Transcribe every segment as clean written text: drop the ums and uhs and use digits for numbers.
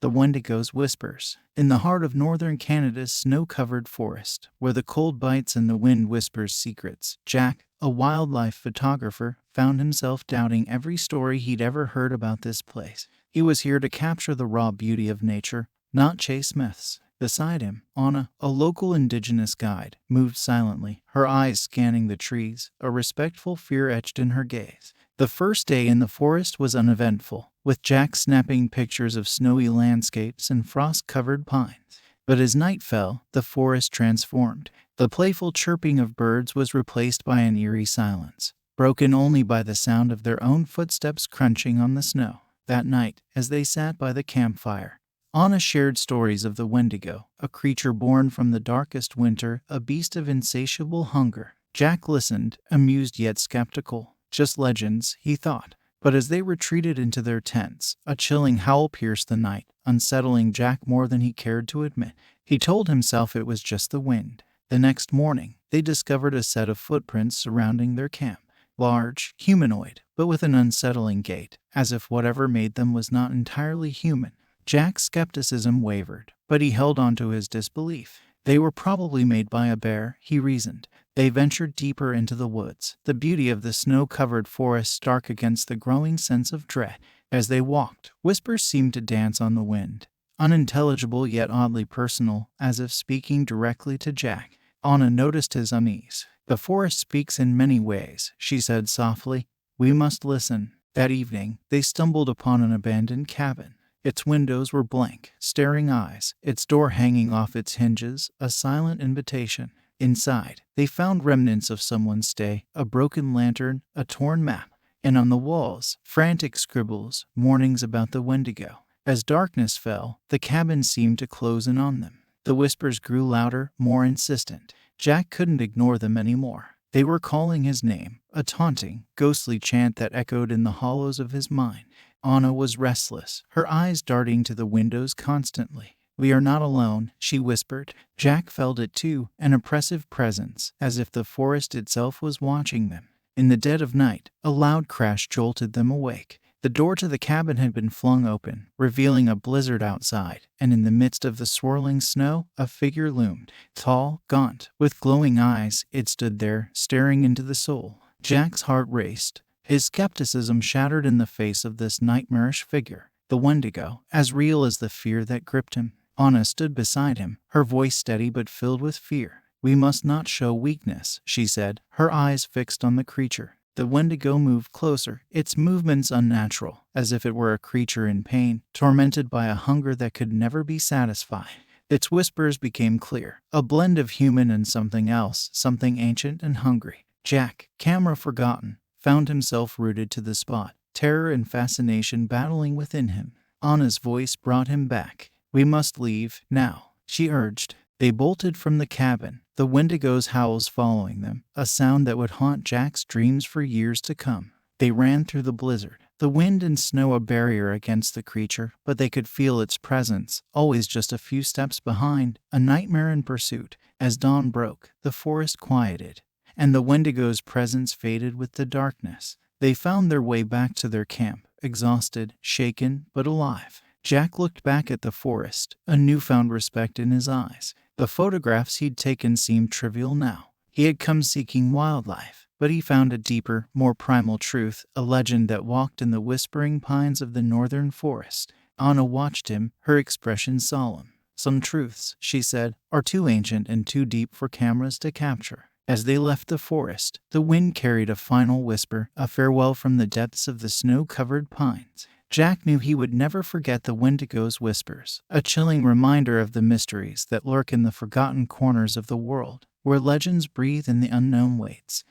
The Wendigo's Whispers. In the heart of northern Canada's snow-covered forest, where the cold bites and the wind whispers secrets, Jack, a wildlife photographer, found himself doubting every story he'd ever heard about this place. He was here to capture the raw beauty of nature, not chase myths. Beside him, Anna, a local indigenous guide, moved silently, her eyes scanning the trees, a respectful fear etched in her gaze. The first day in the forest was uneventful, with Jack snapping pictures of snowy landscapes and frost-covered pines. But as night fell, the forest transformed. The playful chirping of birds was replaced by an eerie silence, broken only by the sound of their own footsteps crunching on the snow. That night, as they sat by the campfire, Anna shared stories of the Wendigo, a creature born from the darkest winter, a beast of insatiable hunger. Jack listened, amused yet skeptical. Just legends, he thought. But as they retreated into their tents, a chilling howl pierced the night, unsettling Jack more than he cared to admit. He told himself it was just the wind. The next morning, they discovered a set of footprints surrounding their camp. Large, humanoid, but with an unsettling gait, as if whatever made them was not entirely human. Jack's skepticism wavered, but he held on to his disbelief. They were probably made by a bear, he reasoned. They ventured deeper into the woods, the beauty of the snow-covered forest stark against the growing sense of dread. As they walked, whispers seemed to dance on the wind, unintelligible yet oddly personal, as if speaking directly to Jack. Anna noticed his unease. "The forest speaks in many ways," she said softly. "We must listen." That evening, they stumbled upon an abandoned cabin. Its windows were blank, staring eyes, its door hanging off its hinges, a silent invitation. Inside, they found remnants of someone's stay, a broken lantern, a torn map, and on the walls, frantic scribbles, warnings about the Wendigo. As darkness fell, the cabin seemed to close in on them. The whispers grew louder, more insistent. Jack couldn't ignore them anymore. They were calling his name, a taunting, ghostly chant that echoed in the hollows of his mind. Anna was restless, her eyes darting to the windows constantly. "We are not alone," she whispered. Jack felt it too, an oppressive presence, as if the forest itself was watching them. In the dead of night, a loud crash jolted them awake. The door to the cabin had been flung open, revealing a blizzard outside, and in the midst of the swirling snow, a figure loomed. Tall, gaunt, with glowing eyes, it stood there, staring into the soul. Jack's heart raced. His skepticism shattered in the face of this nightmarish figure. The Wendigo, as real as the fear that gripped him. Anna stood beside him, her voice steady but filled with fear. "We must not show weakness," she said, her eyes fixed on the creature. The Wendigo moved closer, its movements unnatural, as if it were a creature in pain, tormented by a hunger that could never be satisfied. Its whispers became clear, a blend of human and something else, something ancient and hungry. Jack, camera forgotten, found himself rooted to the spot, terror and fascination battling within him. Anna's voice brought him back. "We must leave, now," she urged. They bolted from the cabin, the Wendigo's howls following them, a sound that would haunt Jack's dreams for years to come. They ran through the blizzard, the wind and snow a barrier against the creature, but they could feel its presence, always just a few steps behind, a nightmare in pursuit. As dawn broke, the forest quieted, and the Wendigo's presence faded with the darkness. They found their way back to their camp, exhausted, shaken, but alive. Jack looked back at the forest, a newfound respect in his eyes. The photographs he'd taken seemed trivial now. He had come seeking wildlife, but he found a deeper, more primal truth, a legend that walked in the whispering pines of the northern forest. Anna watched him, her expression solemn. "Some truths," she said, "are too ancient and too deep for cameras to capture." As they left the forest, the wind carried a final whisper, a farewell from the depths of the snow-covered pines. Jack knew he would never forget the Wendigo's whispers, a chilling reminder of the mysteries that lurk in the forgotten corners of the world, where legends breathe and the unknown waits.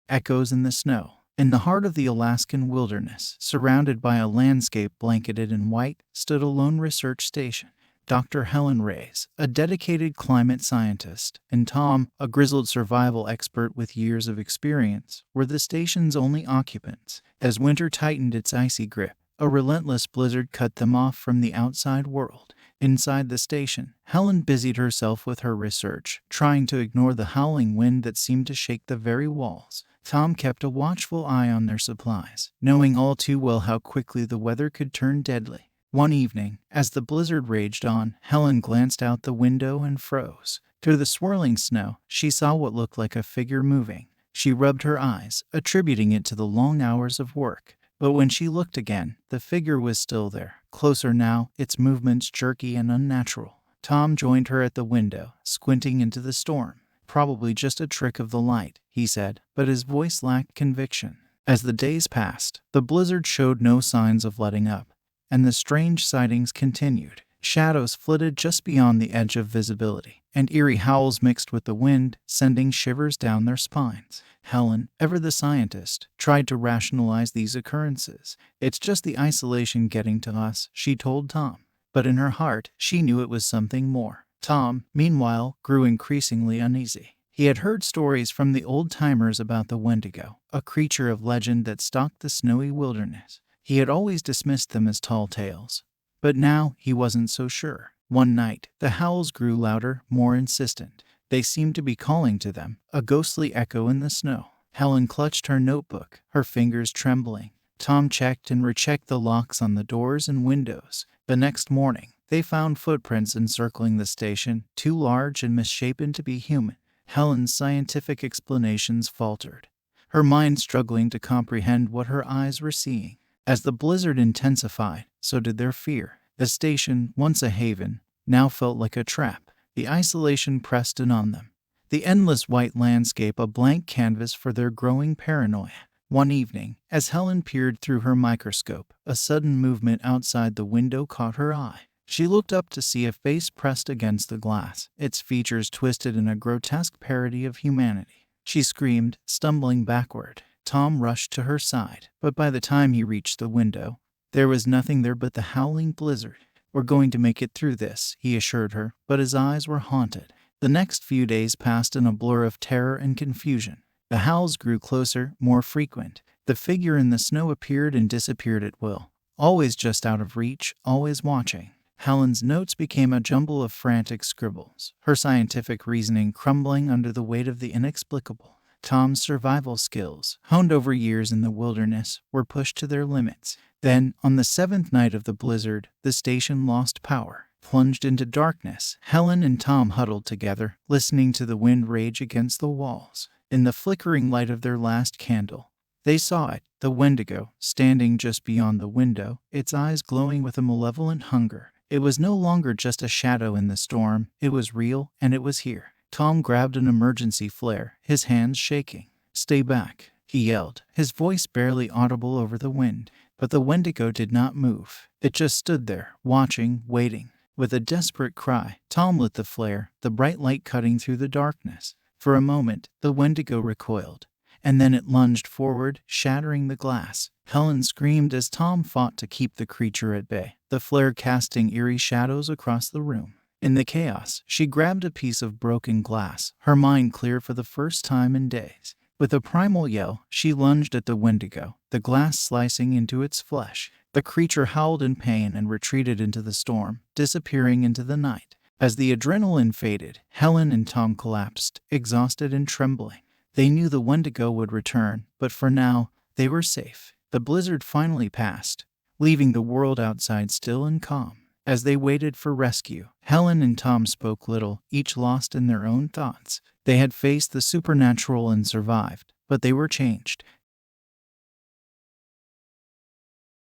Echoes in the snow. In the heart of the Alaskan wilderness, surrounded by a landscape blanketed in white, stood a lone research station. Dr. Helen Reyes, a dedicated climate scientist, and Tom, a grizzled survival expert with years of experience, were the station's only occupants. As winter tightened its icy grip, a relentless blizzard cut them off from the outside world. Inside the station, Helen busied herself with her research, trying to ignore the howling wind that seemed to shake the very walls. Tom kept a watchful eye on their supplies, knowing all too well how quickly the weather could turn deadly. One evening, as the blizzard raged on, Helen glanced out the window and froze. Through the swirling snow, she saw what looked like a figure moving. She rubbed her eyes, attributing it to the long hours of work. But when she looked again, the figure was still there, closer now, its movements jerky and unnatural. Tom joined her at the window, squinting into the storm. "Probably just a trick of the light," he said, but his voice lacked conviction. As the days passed, the blizzard showed no signs of letting up, and the strange sightings continued. Shadows flitted just beyond the edge of visibility, and eerie howls mixed with the wind, sending shivers down their spines. Helen, ever the scientist, tried to rationalize these occurrences. "It's just the isolation getting to us," she told Tom. But in her heart, she knew it was something more. Tom, meanwhile, grew increasingly uneasy. He had heard stories from the old-timers about the Wendigo, a creature of legend that stalked the snowy wilderness. He had always dismissed them as tall tales. But now he wasn't so sure. One night, the howls grew louder, more insistent. They seemed to be calling to them, a ghostly echo in the snow. Helen clutched her notebook, her fingers trembling. Tom checked and rechecked the locks on the doors and windows. The next morning, they found footprints encircling the station, too large and misshapen to be human. Helen's scientific explanations faltered, her mind struggling to comprehend what her eyes were seeing. As the blizzard intensified, so did their fear. The station, once a haven, now felt like a trap. The isolation pressed in on them, the endless white landscape a blank canvas for their growing paranoia. One evening, as Helen peered through her microscope, a sudden movement outside the window caught her eye. She looked up to see a face pressed against the glass, its features twisted in a grotesque parody of humanity. She screamed, stumbling backward. Tom rushed to her side, but by the time he reached the window, there was nothing there but the howling blizzard. "We're going to make it through this," he assured her, but his eyes were haunted. The next few days passed in a blur of terror and confusion. The howls grew closer, more frequent. The figure in the snow appeared and disappeared at will, always just out of reach, always watching. Helen's notes became a jumble of frantic scribbles, her scientific reasoning crumbling under the weight of the inexplicable. Tom's survival skills, honed over years in the wilderness, were pushed to their limits. Then, on the 7th night of the blizzard, the station lost power. Plunged into darkness, Helen and Tom huddled together, listening to the wind rage against the walls. In the flickering light of their last candle, they saw it, the Wendigo, standing just beyond the window, its eyes glowing with a malevolent hunger. It was no longer just a shadow in the storm, it was real, and it was here. Tom grabbed an emergency flare, his hands shaking. "Stay back," he yelled, his voice barely audible over the wind. But the Wendigo did not move. It just stood there, watching, waiting. With a desperate cry, Tom lit the flare, the bright light cutting through the darkness. For a moment, the Wendigo recoiled, and then it lunged forward, shattering the glass. Helen screamed as Tom fought to keep the creature at bay, the flare casting eerie shadows across the room. In the chaos, she grabbed a piece of broken glass, her mind clear for the first time in days. With a primal yell, she lunged at the Wendigo, the glass slicing into its flesh. The creature howled in pain and retreated into the storm, disappearing into the night. As the adrenaline faded, Helen and Tom collapsed, exhausted and trembling. They knew the Wendigo would return, but for now, they were safe. The blizzard finally passed, leaving the world outside still and calm. As they waited for rescue, Helen and Tom spoke little, each lost in their own thoughts. They had faced the supernatural and survived, but they were changed.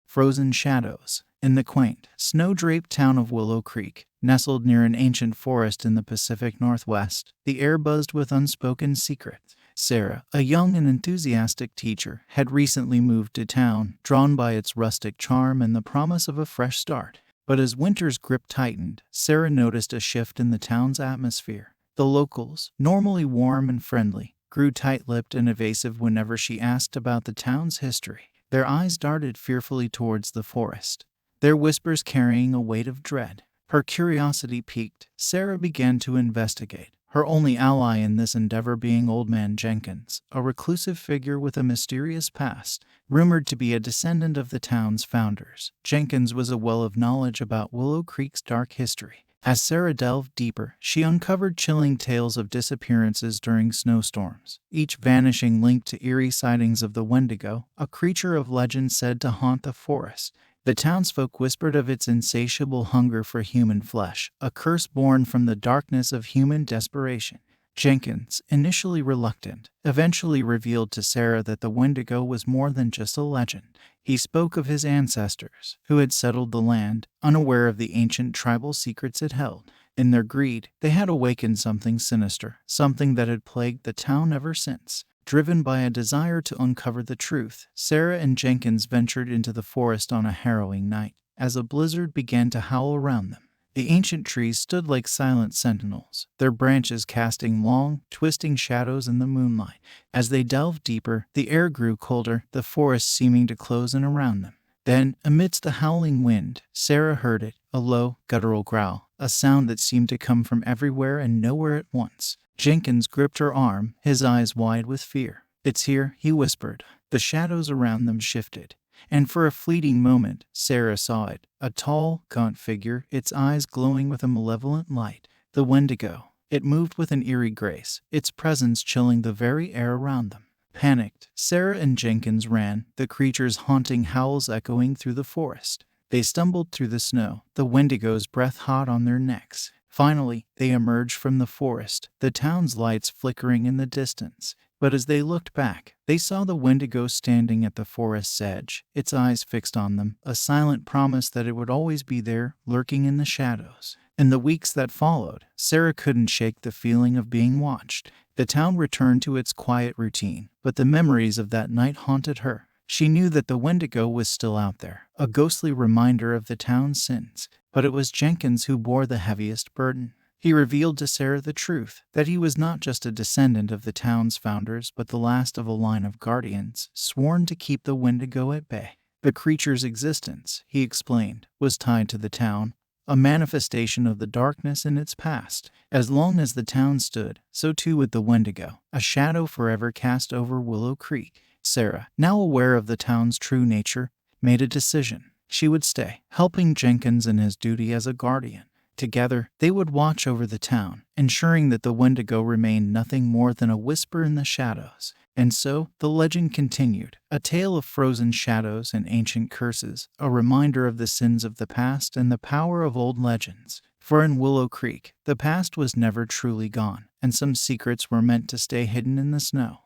Frozen shadows. In the quaint, snow-draped town of Willow Creek, nestled near an ancient forest in the Pacific Northwest, the air buzzed with unspoken secrets. Sarah, a young and enthusiastic teacher, had recently moved to town, drawn by its rustic charm and the promise of a fresh start. But as winter's grip tightened, Sarah noticed a shift in the town's atmosphere. The locals, normally warm and friendly, grew tight-lipped and evasive whenever she asked about the town's history. Their eyes darted fearfully towards the forest, their whispers carrying a weight of dread. Her curiosity piqued, Sarah began to investigate, her only ally in this endeavor being Old Man Jenkins, a reclusive figure with a mysterious past. Rumored to be a descendant of the town's founders, Jenkins was a well of knowledge about Willow Creek's dark history. As Sarah delved deeper, she uncovered chilling tales of disappearances during snowstorms, each vanishing linked to eerie sightings of the Wendigo, a creature of legend said to haunt the forest. The townsfolk whispered of its insatiable hunger for human flesh, a curse born from the darkness of human desperation. Jenkins, initially reluctant, eventually revealed to Sarah that the Wendigo was more than just a legend. He spoke of his ancestors, who had settled the land, unaware of the ancient tribal secrets it held. In their greed, they had awakened something sinister, something that had plagued the town ever since. Driven by a desire to uncover the truth, Sarah and Jenkins ventured into the forest on a harrowing night, as a blizzard began to howl around them. The ancient trees stood like silent sentinels, their branches casting long, twisting shadows in the moonlight. As they delved deeper, the air grew colder, the forest seeming to close in around them. Then, amidst the howling wind, Sarah heard it, a low, guttural growl, a sound that seemed to come from everywhere and nowhere at once. Jenkins gripped her arm, his eyes wide with fear. "It's here," he whispered. The shadows around them shifted, and for a fleeting moment, Sarah saw it, a tall, gaunt figure, its eyes glowing with a malevolent light. The Wendigo. It moved with an eerie grace, its presence chilling the very air around them. Panicked, Sarah and Jenkins ran, the creature's haunting howls echoing through the forest. They stumbled through the snow, the Wendigo's breath hot on their necks. Finally, they emerged from the forest, the town's lights flickering in the distance. But as they looked back, they saw the Wendigo standing at the forest's edge, its eyes fixed on them, a silent promise that it would always be there, lurking in the shadows. In the weeks that followed, Sarah couldn't shake the feeling of being watched. The town returned to its quiet routine, but the memories of that night haunted her. She knew that the Wendigo was still out there, a ghostly reminder of the town's sins. But it was Jenkins who bore the heaviest burden. He revealed to Sarah the truth, that he was not just a descendant of the town's founders but the last of a line of guardians, sworn to keep the Wendigo at bay. The creature's existence, he explained, was tied to the town, a manifestation of the darkness in its past. As long as the town stood, so too would the Wendigo, a shadow forever cast over Willow Creek. Sarah, now aware of the town's true nature, made a decision. She would stay, helping Jenkins in his duty as a guardian. Together, they would watch over the town, ensuring that the Wendigo remained nothing more than a whisper in the shadows. And so, the legend continued, a tale of frozen shadows and ancient curses, a reminder of the sins of the past and the power of old legends. For in Willow Creek, the past was never truly gone, and some secrets were meant to stay hidden in the snow.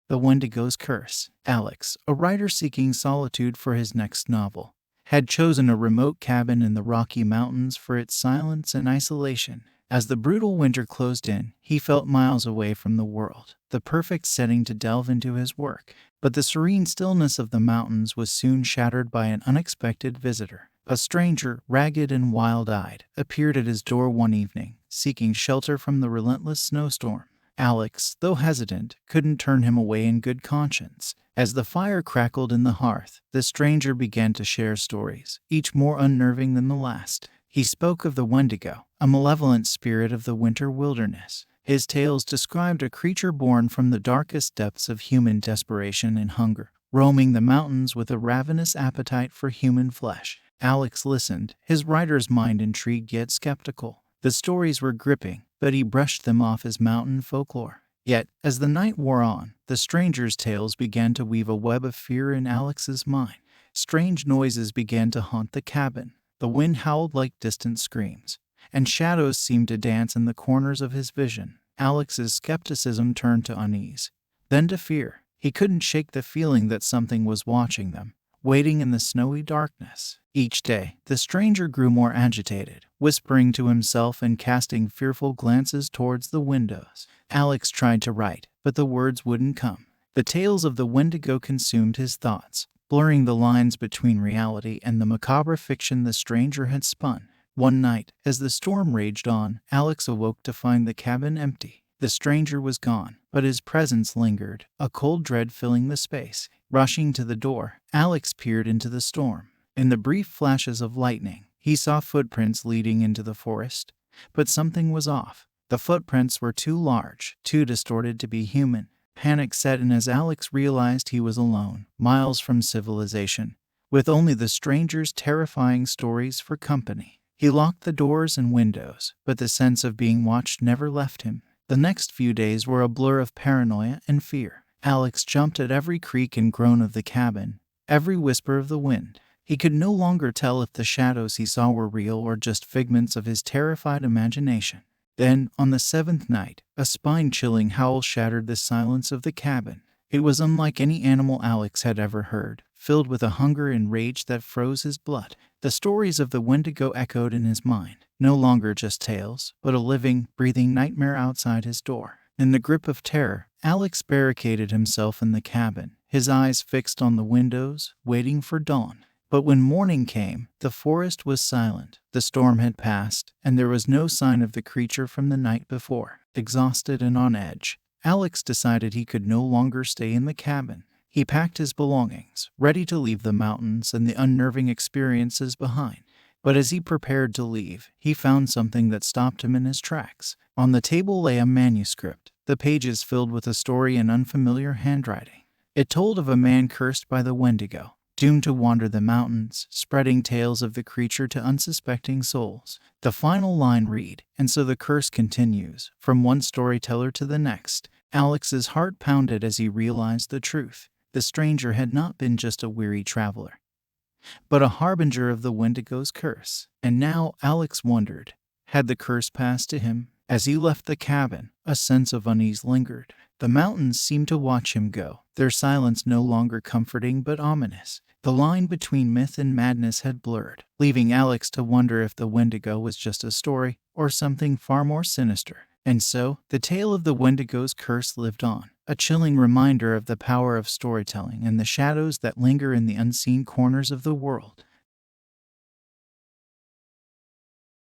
The Wendigo's Curse. Alex, a writer seeking solitude for his next novel, had chosen a remote cabin in the Rocky Mountains for its silence and isolation. As the brutal winter closed in, he felt miles away from the world, the perfect setting to delve into his work. But the serene stillness of the mountains was soon shattered by an unexpected visitor. A stranger, ragged and wild-eyed, appeared at his door one evening, seeking shelter from the relentless snowstorm. Alex, though hesitant, couldn't turn him away in good conscience. As the fire crackled in the hearth, the stranger began to share stories, each more unnerving than the last. He spoke of the Wendigo, a malevolent spirit of the winter wilderness. His tales described a creature born from the darkest depths of human desperation and hunger, roaming the mountains with a ravenous appetite for human flesh. Alex listened, his writer's mind intrigued yet skeptical. The stories were gripping, but he brushed them off as mountain folklore. Yet, as the night wore on, the stranger's tales began to weave a web of fear in Alex's mind. Strange noises began to haunt the cabin. The wind howled like distant screams, and shadows seemed to dance in the corners of his vision. Alex's skepticism turned to unease, then to fear. He couldn't shake the feeling that something was watching them, waiting in the snowy darkness. Each day, the stranger grew more agitated, whispering to himself and casting fearful glances towards the windows. Alex tried to write, but the words wouldn't come. The tales of the Wendigo consumed his thoughts, blurring the lines between reality and the macabre fiction the stranger had spun. One night, as the storm raged on, Alex awoke to find the cabin empty. The stranger was gone, but his presence lingered, a cold dread filling the space. Rushing to the door, Alex peered into the storm. In the brief flashes of lightning, he saw footprints leading into the forest, but something was off. The footprints were too large, too distorted to be human. Panic set in as Alex realized he was alone, miles from civilization, with only the stranger's terrifying stories for company. He locked the doors and windows, but the sense of being watched never left him. The next few days were a blur of paranoia and fear. Alex jumped at every creak and groan of the cabin, every whisper of the wind. He could no longer tell if the shadows he saw were real or just figments of his terrified imagination. Then, on the seventh night, a spine-chilling howl shattered the silence of the cabin. It was unlike any animal Alex had ever heard, filled with a hunger and rage that froze his blood. The stories of the Wendigo echoed in his mind, no longer just tales, but a living, breathing nightmare outside his door. In the grip of terror, Alex barricaded himself in the cabin, his eyes fixed on the windows, waiting for dawn. But when morning came, the forest was silent. The storm had passed, and there was no sign of the creature from the night before. Exhausted and on edge, Alex decided he could no longer stay in the cabin. He packed his belongings, ready to leave the mountains and the unnerving experiences behind. But as he prepared to leave, he found something that stopped him in his tracks. On the table lay a manuscript, the pages filled with a story in unfamiliar handwriting. It told of a man cursed by the Wendigo, doomed to wander the mountains, spreading tales of the creature to unsuspecting souls. The final line read, "And so the curse continues, from one storyteller to the next." Alex's heart pounded as he realized the truth. The stranger had not been just a weary traveler, but a harbinger of the Wendigo's curse. And now Alex wondered, had the curse passed to him? As he left the cabin, a sense of unease lingered. The mountains seemed to watch him go, their silence no longer comforting but ominous. The line between myth and madness had blurred, leaving Alex to wonder if the Wendigo was just a story or something far more sinister. And so, the tale of the Wendigo's curse lived on, a chilling reminder of the power of storytelling and the shadows that linger in the unseen corners of the world.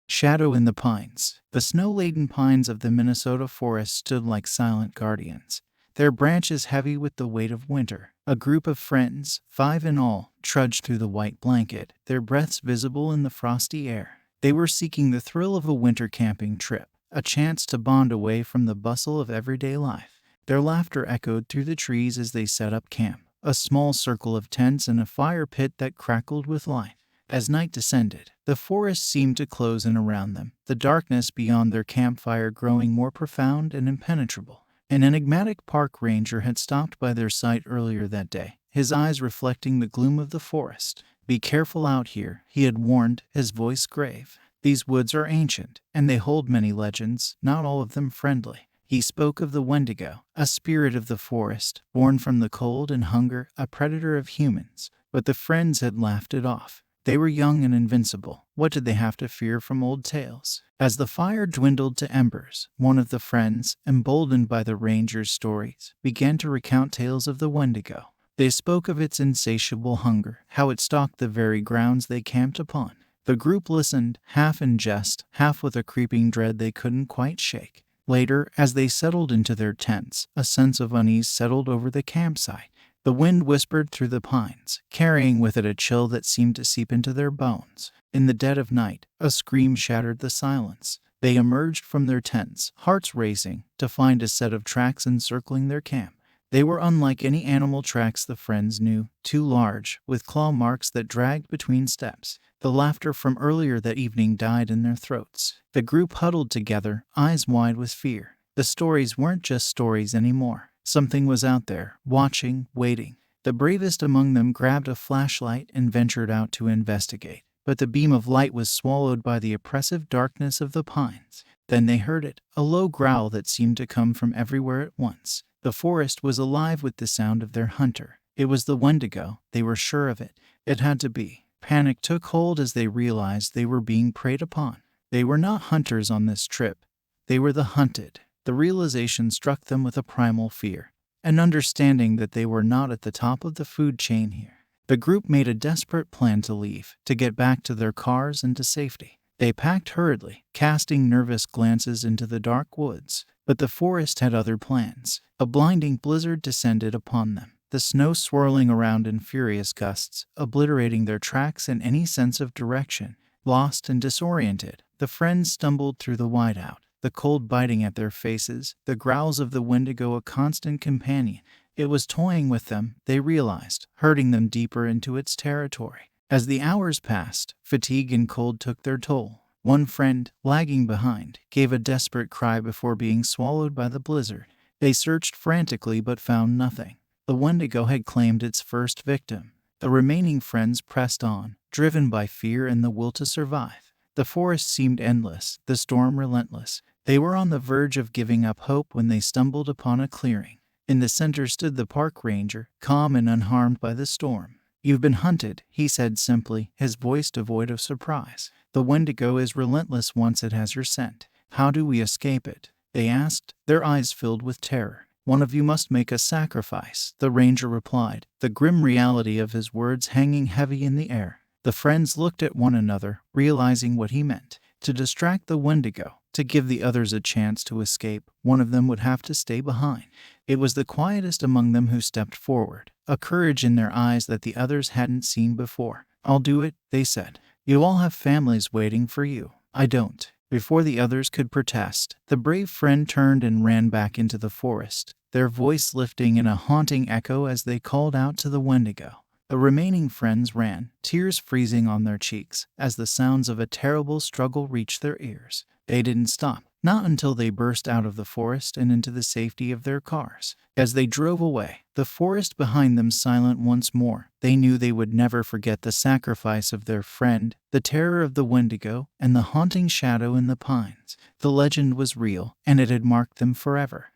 Shadow in the pines. The snow-laden pines of the Minnesota forest stood like silent guardians, their branches heavy with the weight of winter. A group of friends, 5 in all, trudged through the white blanket, their breaths visible in the frosty air. They were seeking the thrill of a winter camping trip, a chance to bond away from the bustle of everyday life. Their laughter echoed through the trees as they set up camp, a small circle of tents and a fire pit that crackled with light. As night descended, the forest seemed to close in around them, the darkness beyond their campfire growing more profound and impenetrable. An enigmatic park ranger had stopped by their site earlier that day, his eyes reflecting the gloom of the forest. "Be careful out here," he had warned, his voice grave. "These woods are ancient, and they hold many legends, not all of them friendly." He spoke of the Wendigo, a spirit of the forest, born from the cold and hunger, a predator of humans. But the friends had laughed it off. They were young and invincible. What did they have to fear from old tales? As the fire dwindled to embers, one of the friends, emboldened by the ranger's stories, began to recount tales of the Wendigo. They spoke of its insatiable hunger, how it stalked the very grounds they camped upon. The group listened, half in jest, half with a creeping dread they couldn't quite shake. Later, as they settled into their tents, a sense of unease settled over the campsite. The wind whispered through the pines, carrying with it a chill that seemed to seep into their bones. In the dead of night, a scream shattered the silence. They emerged from their tents, hearts racing, to find a set of tracks encircling their camp. They were unlike any animal tracks the friends knew, too large, with claw marks that dragged between steps. The laughter from earlier that evening died in their throats. The group huddled together, eyes wide with fear. The stories weren't just stories anymore. Something was out there, watching, waiting. The bravest among them grabbed a flashlight and ventured out to investigate. But the beam of light was swallowed by the oppressive darkness of the pines. Then they heard it, a low growl that seemed to come from everywhere at once. The forest was alive with the sound of their hunter. It was the Wendigo, they were sure of it. It had to be. Panic took hold as they realized they were being preyed upon. They were not hunters on this trip. They were the hunted. The realization struck them with a primal fear, an understanding that they were not at the top of the food chain here. The group made a desperate plan to leave, to get back to their cars and to safety. They packed hurriedly, casting nervous glances into the dark woods. But the forest had other plans. A blinding blizzard descended upon them, the snow swirling around in furious gusts, obliterating their tracks and any sense of direction. Lost and disoriented, the friends stumbled through the whiteout, the cold biting at their faces, the growls of the Wendigo a constant companion. It was toying with them, they realized, herding them deeper into its territory. As the hours passed, fatigue and cold took their toll. One friend, lagging behind, gave a desperate cry before being swallowed by the blizzard. They searched frantically but found nothing. The Wendigo had claimed its first victim. The remaining friends pressed on, driven by fear and the will to survive. The forest seemed endless, the storm relentless. They were on the verge of giving up hope when they stumbled upon a clearing. In the center stood the park ranger, calm and unharmed by the storm. "You've been hunted," he said simply, his voice devoid of surprise. "The Wendigo is relentless once it has your scent. How do we escape it?" they asked, their eyes filled with terror. "One of you must make a sacrifice," the ranger replied, the grim reality of his words hanging heavy in the air. The friends looked at one another, realizing what he meant. To distract the Wendigo, to give the others a chance to escape, one of them would have to stay behind. It was the quietest among them who stepped forward, a courage in their eyes that the others hadn't seen before. "I'll do it," they said. "You all have families waiting for you. I don't." Before the others could protest, the brave friend turned and ran back into the forest, their voice lifting in a haunting echo as they called out to the Wendigo. The remaining friends ran, tears freezing on their cheeks, as the sounds of a terrible struggle reached their ears. They didn't stop, not until they burst out of the forest and into the safety of their cars. As they drove away, the forest behind them silent once more, they knew they would never forget the sacrifice of their friend, the terror of the Wendigo, and the haunting shadow in the pines. The legend was real, and it had marked them forever.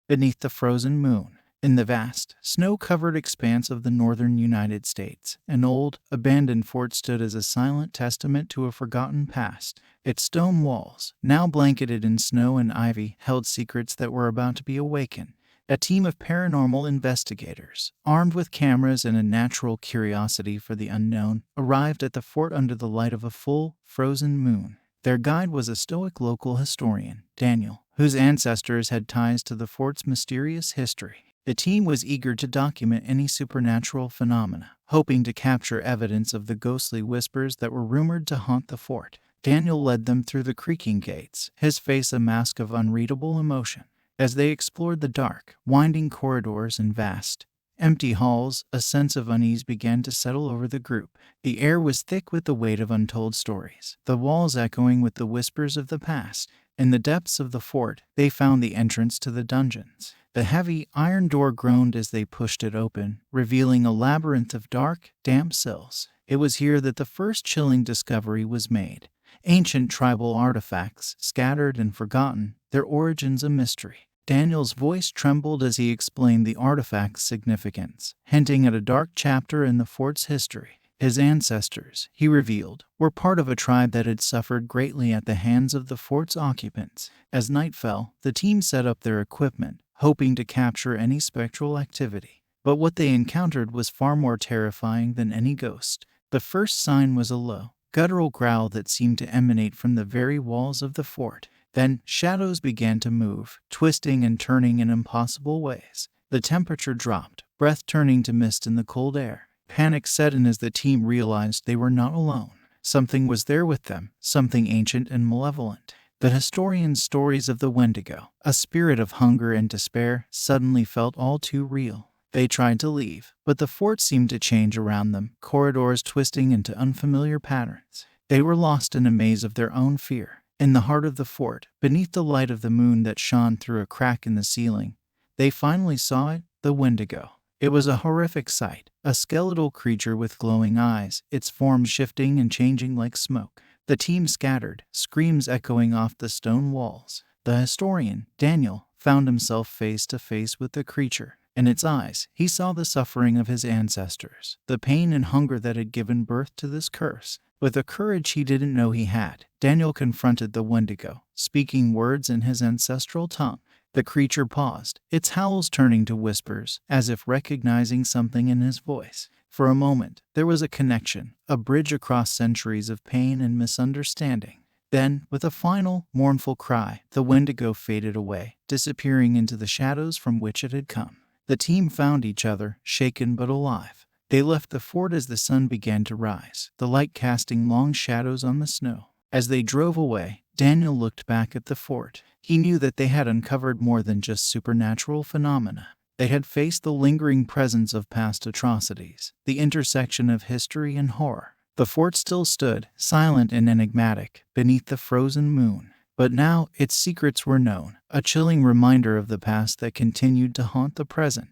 Beneath the frozen moon. In the vast, snow-covered expanse of the northern United States, an old, abandoned fort stood as a silent testament to a forgotten past. Its stone walls, now blanketed in snow and ivy, held secrets that were about to be awakened. A team of paranormal investigators, armed with cameras and a natural curiosity for the unknown, arrived at the fort under the light of a full, frozen moon. Their guide was a stoic local historian, Daniel, whose ancestors had ties to the fort's mysterious history. The team was eager to document any supernatural phenomena, hoping to capture evidence of the ghostly whispers that were rumored to haunt the fort. Daniel led them through the creaking gates, his face a mask of unreadable emotion. As they explored the dark, winding corridors and vast, empty halls, a sense of unease began to settle over the group. The air was thick with the weight of untold stories, the walls echoing with the whispers of the past. In the depths of the fort, they found the entrance to the dungeons. The heavy, iron door groaned as they pushed it open, revealing a labyrinth of dark, damp cells. It was here that the first chilling discovery was made. Ancient tribal artifacts, scattered and forgotten, their origins a mystery. Daniel's voice trembled as he explained the artifact's significance, hinting at a dark chapter in the fort's history. His ancestors, he revealed, were part of a tribe that had suffered greatly at the hands of the fort's occupants. As night fell, the team set up their equipment, hoping to capture any spectral activity. But what they encountered was far more terrifying than any ghost. The first sign was a low, guttural growl that seemed to emanate from the very walls of the fort. Then, shadows began to move, twisting and turning in impossible ways. The temperature dropped, breath turning to mist in the cold air. Panic set in as the team realized they were not alone. Something was there with them, something ancient and malevolent. The historian's stories of the Wendigo, a spirit of hunger and despair, suddenly felt all too real. They tried to leave, but the fort seemed to change around them, corridors twisting into unfamiliar patterns. They were lost in a maze of their own fear. In the heart of the fort, beneath the light of the moon that shone through a crack in the ceiling, they finally saw it, the Wendigo. It was a horrific sight, a skeletal creature with glowing eyes, its form shifting and changing like smoke. The team scattered, screams echoing off the stone walls. The historian, Daniel, found himself face to face with the creature. In its eyes, he saw the suffering of his ancestors, the pain and hunger that had given birth to this curse. With a courage he didn't know he had, Daniel confronted the Wendigo, speaking words in his ancestral tongue. The creature paused, its howls turning to whispers, as if recognizing something in his voice. For a moment, there was a connection, a bridge across centuries of pain and misunderstanding. Then, with a final, mournful cry, the Wendigo faded away, disappearing into the shadows from which it had come. The team found each other, shaken but alive. They left the fort as the sun began to rise, the light casting long shadows on the snow. As they drove away, Daniel looked back at the fort. He knew that they had uncovered more than just supernatural phenomena. They had faced the lingering presence of past atrocities, the intersection of history and horror. The fort still stood, silent and enigmatic, beneath the frozen moon. But now its secrets were known, a chilling reminder of the past that continued to haunt the present.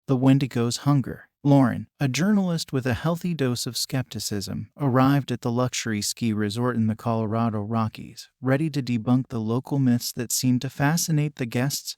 The Wendigo's hunger. Lauren, a journalist with a healthy dose of skepticism, arrived at the luxury ski resort in the Colorado Rockies, ready to debunk the local myths that seemed to fascinate the guests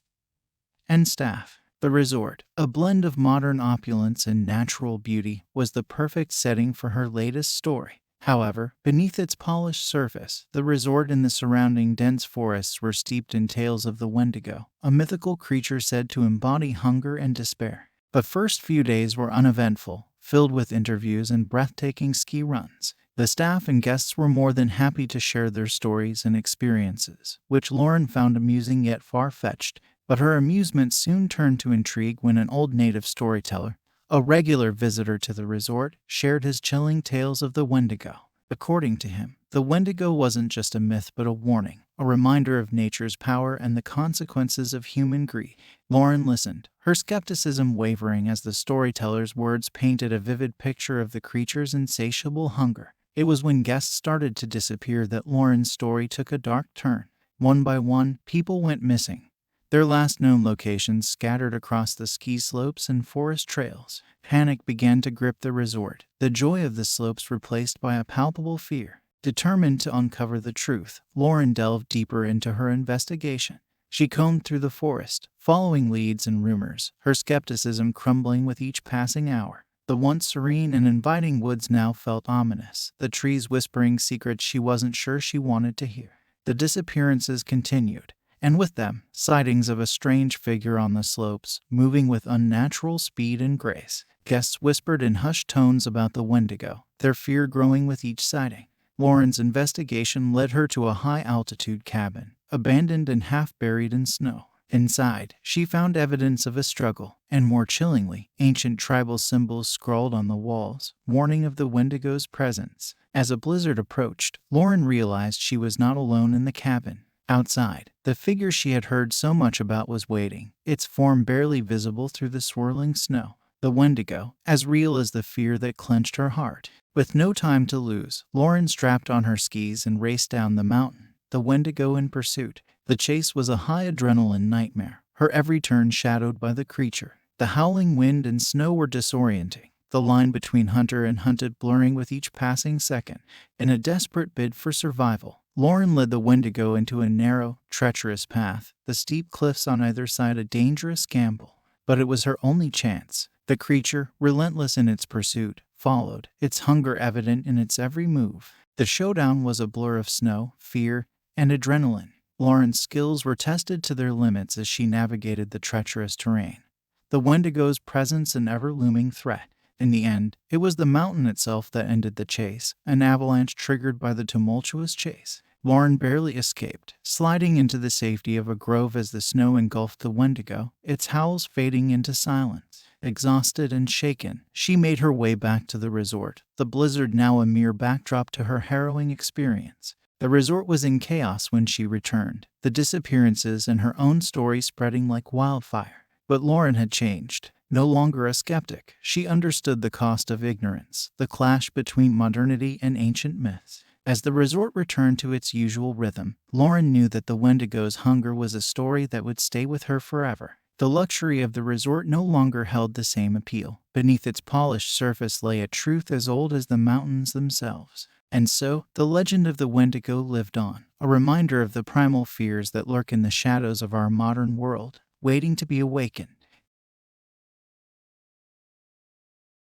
and staff. The resort, a blend of modern opulence and natural beauty, was the perfect setting for her latest story. However, beneath its polished surface, the resort and the surrounding dense forests were steeped in tales of the Wendigo, a mythical creature said to embody hunger and despair. The first few days were uneventful, filled with interviews and breathtaking ski runs. The staff and guests were more than happy to share their stories and experiences, which Lauren found amusing yet far-fetched. But her amusement soon turned to intrigue when an old native storyteller, a regular visitor to the resort, shared his chilling tales of the Wendigo. According to him, the Wendigo wasn't just a myth but a warning, a reminder of nature's power and the consequences of human greed. Lauren listened, her skepticism wavering as the storyteller's words painted a vivid picture of the creature's insatiable hunger. It was when guests started to disappear that Lauren's story took a dark turn. One by one, people went missing, their last known locations scattered across the ski slopes and forest trails. Panic began to grip the resort, the joy of the slopes replaced by a palpable fear. Determined to uncover the truth, Lauren delved deeper into her investigation. She combed through the forest, following leads and rumors, her skepticism crumbling with each passing hour. The once serene and inviting woods now felt ominous, the trees whispering secrets she wasn't sure she wanted to hear. The disappearances continued, and with them, sightings of a strange figure on the slopes, moving with unnatural speed and grace. Guests whispered in hushed tones about the Wendigo, their fear growing with each sighting. Lauren's investigation led her to a high-altitude cabin, abandoned and half-buried in snow. Inside, she found evidence of a struggle, and more chillingly, ancient tribal symbols scrawled on the walls, warning of the Wendigo's presence. As a blizzard approached, Lauren realized she was not alone in the cabin. Outside, the figure she had heard so much about was waiting, its form barely visible through the swirling snow. The Wendigo, as real as the fear that clenched her heart. With no time to lose, Lauren strapped on her skis and raced down the mountain, the Wendigo in pursuit. The chase was a high adrenaline nightmare, her every turn shadowed by the creature. The howling wind and snow were disorienting, the line between hunter and hunted blurring with each passing second. In a desperate bid for survival, Lauren led the Wendigo into a narrow, treacherous path, the steep cliffs on either side a dangerous gamble. But it was her only chance. The creature, relentless in its pursuit, followed, its hunger evident in its every move. The showdown was a blur of snow, fear, and adrenaline. Lauren's skills were tested to their limits as she navigated the treacherous terrain, the Wendigo's presence an ever-looming threat. In the end, it was the mountain itself that ended the chase, an avalanche triggered by the tumultuous chase. Lauren barely escaped, sliding into the safety of a grove as the snow engulfed the Wendigo, its howls fading into silence. Exhausted and shaken, she made her way back to the resort, the blizzard now a mere backdrop to her harrowing experience. The resort was in chaos when she returned, the disappearances and her own story spreading like wildfire. But Lauren had changed. No longer a skeptic, she understood the cost of ignorance, the clash between modernity and ancient myths. As the resort returned to its usual rhythm, Lauren knew that the Wendigo's hunger was a story that would stay with her forever. The luxury of the resort no longer held the same appeal. Beneath its polished surface lay a truth as old as the mountains themselves. And so, the legend of the Wendigo lived on, a reminder of the primal fears that lurk in the shadows of our modern world, waiting to be awakened.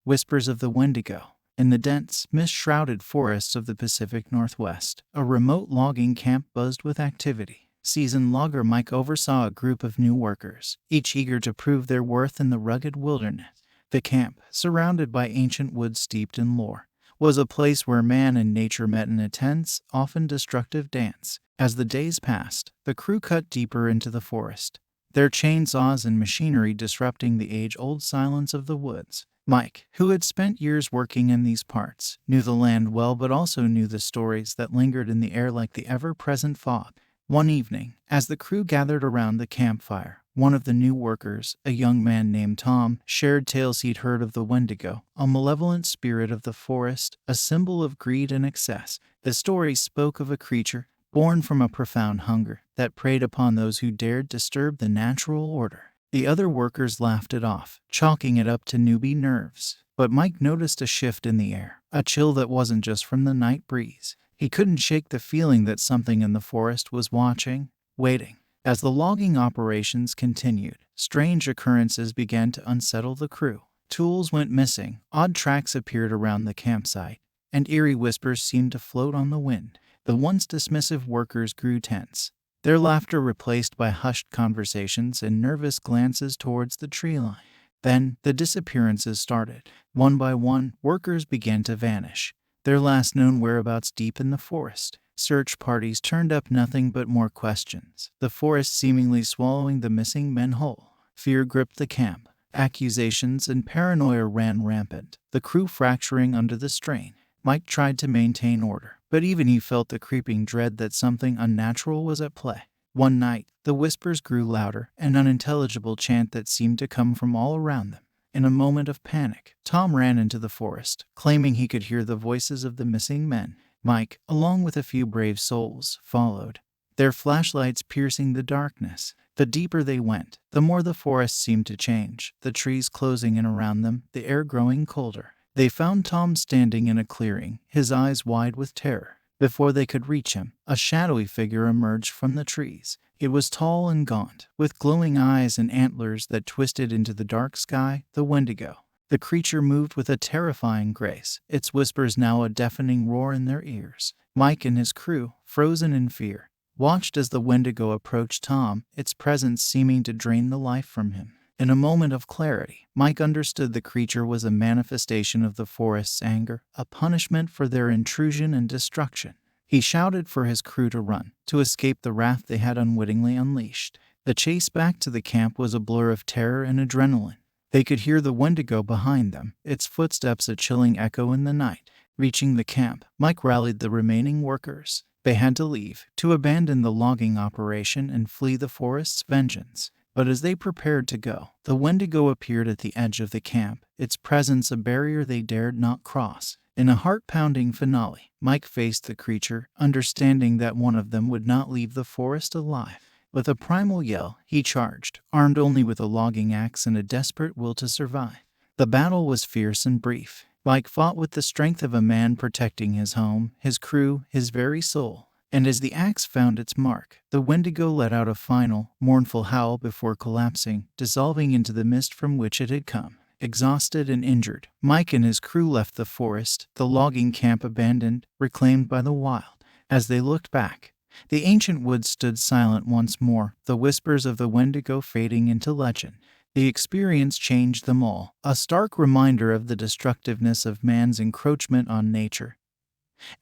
Whispers of the Wendigo. In the dense, mist-shrouded forests of the Pacific Northwest, a remote logging camp buzzed with activity. Seasoned logger Mike oversaw a group of new workers, each eager to prove their worth in the rugged wilderness. The camp, surrounded by ancient woods steeped in lore, was a place where man and nature met in a tense, often destructive dance. As the days passed, the crew cut deeper into the forest, their chainsaws and machinery disrupting the age-old silence of the woods. Mike, who had spent years working in these parts, knew the land well but also knew the stories that lingered in the air like the ever-present fog. One evening, as the crew gathered around the campfire, one of the new workers, a young man named Tom, shared tales he'd heard of the Wendigo, a malevolent spirit of the forest, a symbol of greed and excess. The stories spoke of a creature, born from a profound hunger, that preyed upon those who dared disturb the natural order. The other workers laughed it off, chalking it up to newbie nerves. But Mike noticed a shift in the air, a chill that wasn't just from the night breeze. He couldn't shake the feeling that something in the forest was watching, waiting. As the logging operations continued, strange occurrences began to unsettle the crew. Tools went missing, odd tracks appeared around the campsite, and eerie whispers seemed to float on the wind. The once dismissive workers grew tense, their laughter replaced by hushed conversations and nervous glances towards the tree line. Then, the disappearances started. One by one, workers began to vanish, their last known whereabouts deep in the forest. Search parties turned up nothing but more questions, the forest seemingly swallowing the missing men whole. Fear gripped the camp. Accusations and paranoia ran rampant, the crew fracturing under the strain. Mike tried to maintain order, but even he felt the creeping dread that something unnatural was at play. One night, the whispers grew louder, an unintelligible chant that seemed to come from all around them. In a moment of panic, Tom ran into the forest, claiming he could hear the voices of the missing men. Mike, along with a few brave souls, followed, their flashlights piercing the darkness. The deeper they went, the more the forest seemed to change, the trees closing in around them, the air growing colder. They found Tom standing in a clearing, his eyes wide with terror. Before they could reach him, a shadowy figure emerged from the trees. It was tall and gaunt, with glowing eyes and antlers that twisted into the dark sky, the Wendigo. The creature moved with a terrifying grace, its whispers now a deafening roar in their ears. Mike and his crew, frozen in fear, watched as the Wendigo approached Tom, its presence seeming to drain the life from him. In a moment of clarity, Mike understood the creature was a manifestation of the forest's anger, a punishment for their intrusion and destruction. He shouted for his crew to run, to escape the wrath they had unwittingly unleashed. The chase back to the camp was a blur of terror and adrenaline. They could hear the Wendigo behind them, its footsteps a chilling echo in the night. Reaching the camp, Mike rallied the remaining workers. They had to leave, to abandon the logging operation and flee the forest's vengeance. But as they prepared to go, the Wendigo appeared at the edge of the camp, its presence a barrier they dared not cross. In a heart-pounding finale, Mike faced the creature, understanding that one of them would not leave the forest alive. With a primal yell, he charged, armed only with a logging axe and a desperate will to survive. The battle was fierce and brief. Mike fought with the strength of a man protecting his home, his crew, his very soul. And as the axe found its mark, the Wendigo let out a final, mournful howl before collapsing, dissolving into the mist from which it had come. Exhausted and injured, Mike and his crew left the forest, the logging camp abandoned, reclaimed by the wild. As they looked back, the ancient woods stood silent once more, the whispers of the Wendigo fading into legend. The experience changed them all, a stark reminder of the destructiveness of man's encroachment on nature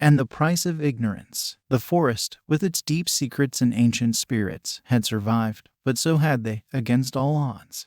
and the price of ignorance. The forest, with its deep secrets and ancient spirits, had survived, but so had they, against all odds.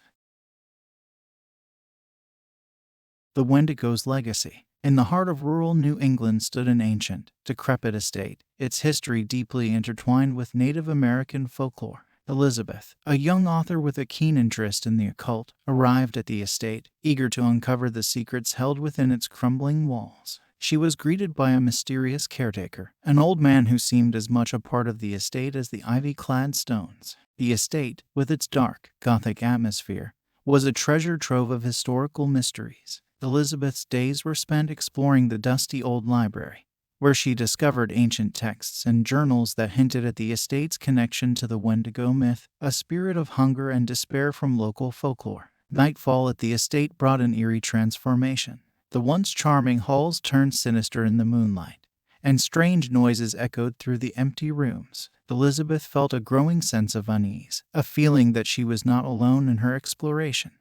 The Wendigo's legacy. In the heart of rural New England stood an ancient, decrepit estate, its history deeply intertwined with Native American folklore. Elizabeth, a young author with a keen interest in the occult, arrived at the estate, eager to uncover the secrets held within its crumbling walls. She was greeted by a mysterious caretaker, an old man who seemed as much a part of the estate as the ivy-clad stones. The estate, with its dark, Gothic atmosphere, was a treasure trove of historical mysteries. Elizabeth's days were spent exploring the dusty old library, where she discovered ancient texts and journals that hinted at the estate's connection to the Wendigo myth, a spirit of hunger and despair from local folklore. Nightfall at the estate brought an eerie transformation. The once charming halls turned sinister in the moonlight, and strange noises echoed through the empty rooms. Elizabeth felt a growing sense of unease, a feeling that she was not alone in her exploration.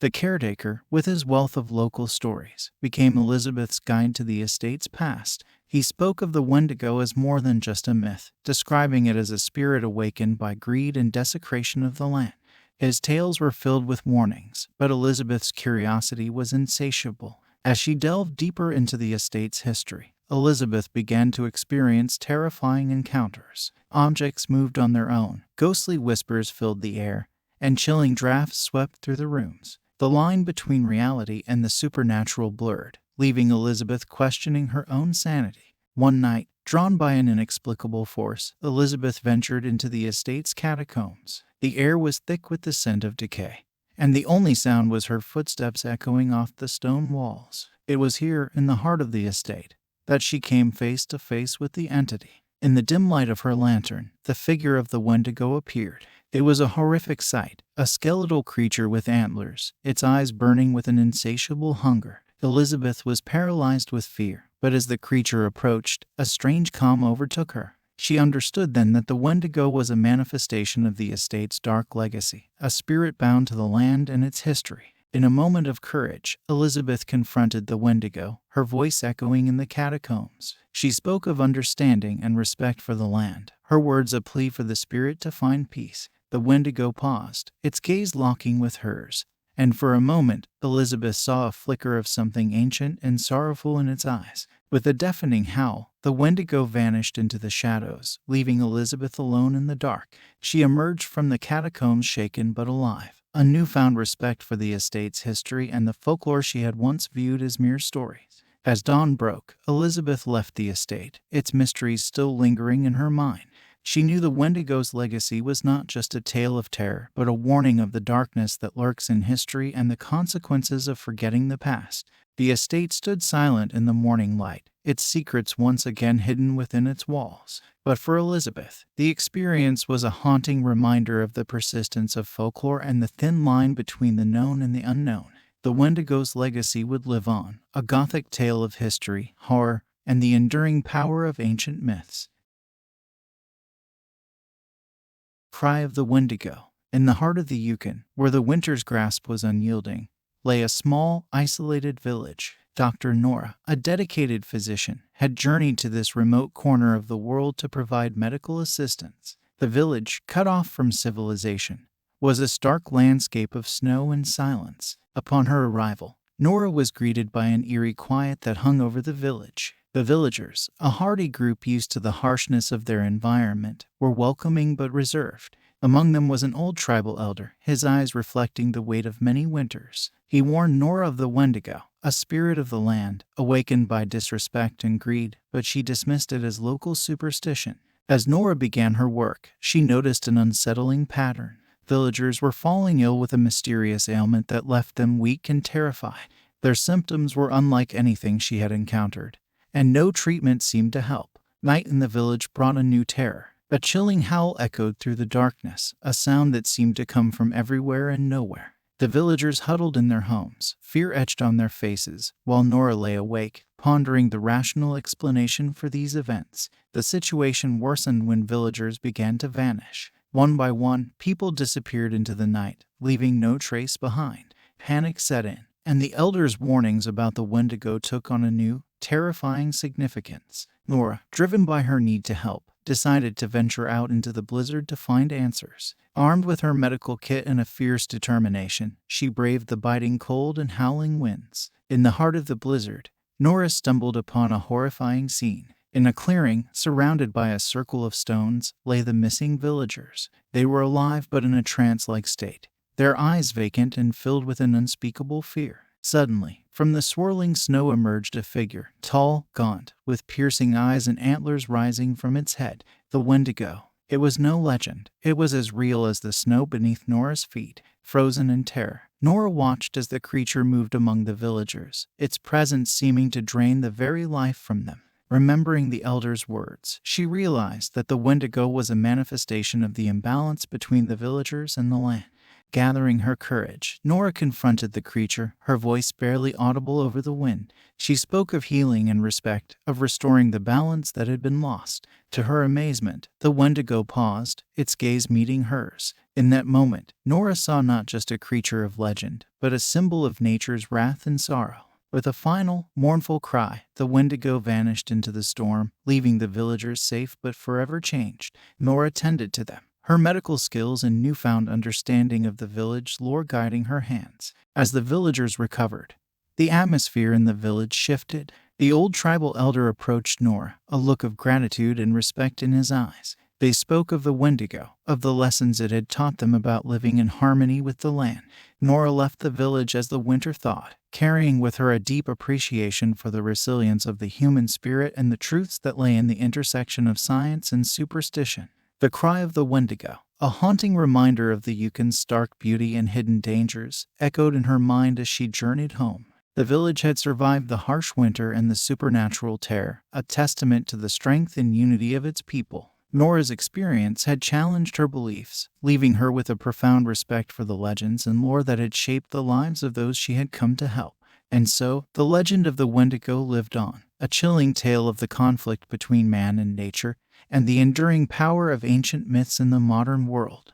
The caretaker, with his wealth of local stories, became Elizabeth's guide to the estate's past. He spoke of the Wendigo as more than just a myth, describing it as a spirit awakened by greed and desecration of the land. His tales were filled with warnings, but Elizabeth's curiosity was insatiable. As she delved deeper into the estate's history, Elizabeth began to experience terrifying encounters. Objects moved on their own, ghostly whispers filled the air, and chilling drafts swept through the rooms. The line between reality and the supernatural blurred, leaving Elizabeth questioning her own sanity. One night, drawn by an inexplicable force, Elizabeth ventured into the estate's catacombs. The air was thick with the scent of decay, and the only sound was her footsteps echoing off the stone walls. It was here, in the heart of the estate, that she came face to face with the entity. In the dim light of her lantern, the figure of the Wendigo appeared. It was a horrific sight, a skeletal creature with antlers, its eyes burning with an insatiable hunger. Elizabeth was paralyzed with fear, but as the creature approached, a strange calm overtook her. She understood then that the Wendigo was a manifestation of the estate's dark legacy, a spirit bound to the land and its history. In a moment of courage, Elizabeth confronted the Wendigo, her voice echoing in the catacombs. She spoke of understanding and respect for the land, her words a plea for the spirit to find peace. The Wendigo paused, its gaze locking with hers, and for a moment, Elizabeth saw a flicker of something ancient and sorrowful in its eyes. With a deafening howl, the Wendigo vanished into the shadows, leaving Elizabeth alone in the dark. She emerged from the catacombs shaken but alive, a newfound respect for the estate's history and the folklore she had once viewed as mere stories. As dawn broke, Elizabeth left the estate, its mysteries still lingering in her mind. She knew the Wendigo's legacy was not just a tale of terror, but a warning of the darkness that lurks in history and the consequences of forgetting the past. The estate stood silent in the morning light, its secrets once again hidden within its walls. But for Elizabeth, the experience was a haunting reminder of the persistence of folklore and the thin line between the known and the unknown. The Wendigo's legacy would live on, a gothic tale of history, horror, and the enduring power of ancient myths. Cry of the Wendigo. In the heart of the Yukon, where the winter's grasp was unyielding, lay a small, isolated village. Dr. Nora, a dedicated physician, had journeyed to this remote corner of the world to provide medical assistance. The village, cut off from civilization, was a stark landscape of snow and silence. Upon her arrival, Nora was greeted by an eerie quiet that hung over the village. The villagers, a hardy group used to the harshness of their environment, were welcoming but reserved. Among them was an old tribal elder, his eyes reflecting the weight of many winters. He warned Nora of the Wendigo, a spirit of the land, awakened by disrespect and greed, but she dismissed it as local superstition. As Nora began her work, she noticed an unsettling pattern. Villagers were falling ill with a mysterious ailment that left them weak and terrified. Their symptoms were unlike anything she had encountered, and no treatment seemed to help. Night in the village brought a new terror. A chilling howl echoed through the darkness, a sound that seemed to come from everywhere and nowhere. The villagers huddled in their homes, fear etched on their faces, while Nora lay awake, pondering the rational explanation for these events. The situation worsened when villagers began to vanish. One by one, people disappeared into the night, leaving no trace behind. Panic set in, and the elders' warnings about the Wendigo took on a new, terrifying significance. Nora, driven by her need to help, decided to venture out into the blizzard to find answers. Armed with her medical kit and a fierce determination, she braved the biting cold and howling winds. In the heart of the blizzard, Nora stumbled upon a horrifying scene. In a clearing, surrounded by a circle of stones, lay the missing villagers. They were alive but in a trance-like state, their eyes vacant and filled with an unspeakable fear. Suddenly, from the swirling snow emerged a figure, tall, gaunt, with piercing eyes and antlers rising from its head. The Wendigo. It was no legend. It was as real as the snow beneath Nora's feet. Frozen in terror, Nora watched as the creature moved among the villagers, its presence seeming to drain the very life from them. Remembering the elders' words, she realized that the Wendigo was a manifestation of the imbalance between the villagers and the land. Gathering her courage, Nora confronted the creature, her voice barely audible over the wind. She spoke of healing and respect, of restoring the balance that had been lost. To her amazement, the Wendigo paused, its gaze meeting hers. In that moment, Nora saw not just a creature of legend, but a symbol of nature's wrath and sorrow. With a final, mournful cry, the Wendigo vanished into the storm, leaving the villagers safe but forever changed. Nora tended to them, her medical skills and newfound understanding of the village lore guiding her hands. As the villagers recovered, the atmosphere in the village shifted. The old tribal elder approached Nora, a look of gratitude and respect in his eyes. They spoke of the Wendigo, of the lessons it had taught them about living in harmony with the land. Nora left the village as the winter thawed, carrying with her a deep appreciation for the resilience of the human spirit and the truths that lay in the intersection of science and superstition. The cry of the Wendigo, a haunting reminder of the Yukon's stark beauty and hidden dangers, echoed in her mind as she journeyed home. The village had survived the harsh winter and the supernatural terror, a testament to the strength and unity of its people. Nora's experience had challenged her beliefs, leaving her with a profound respect for the legends and lore that had shaped the lives of those she had come to help. And so, the legend of the Wendigo lived on, a chilling tale of the conflict between man and nature, and the enduring power of ancient myths in the modern world.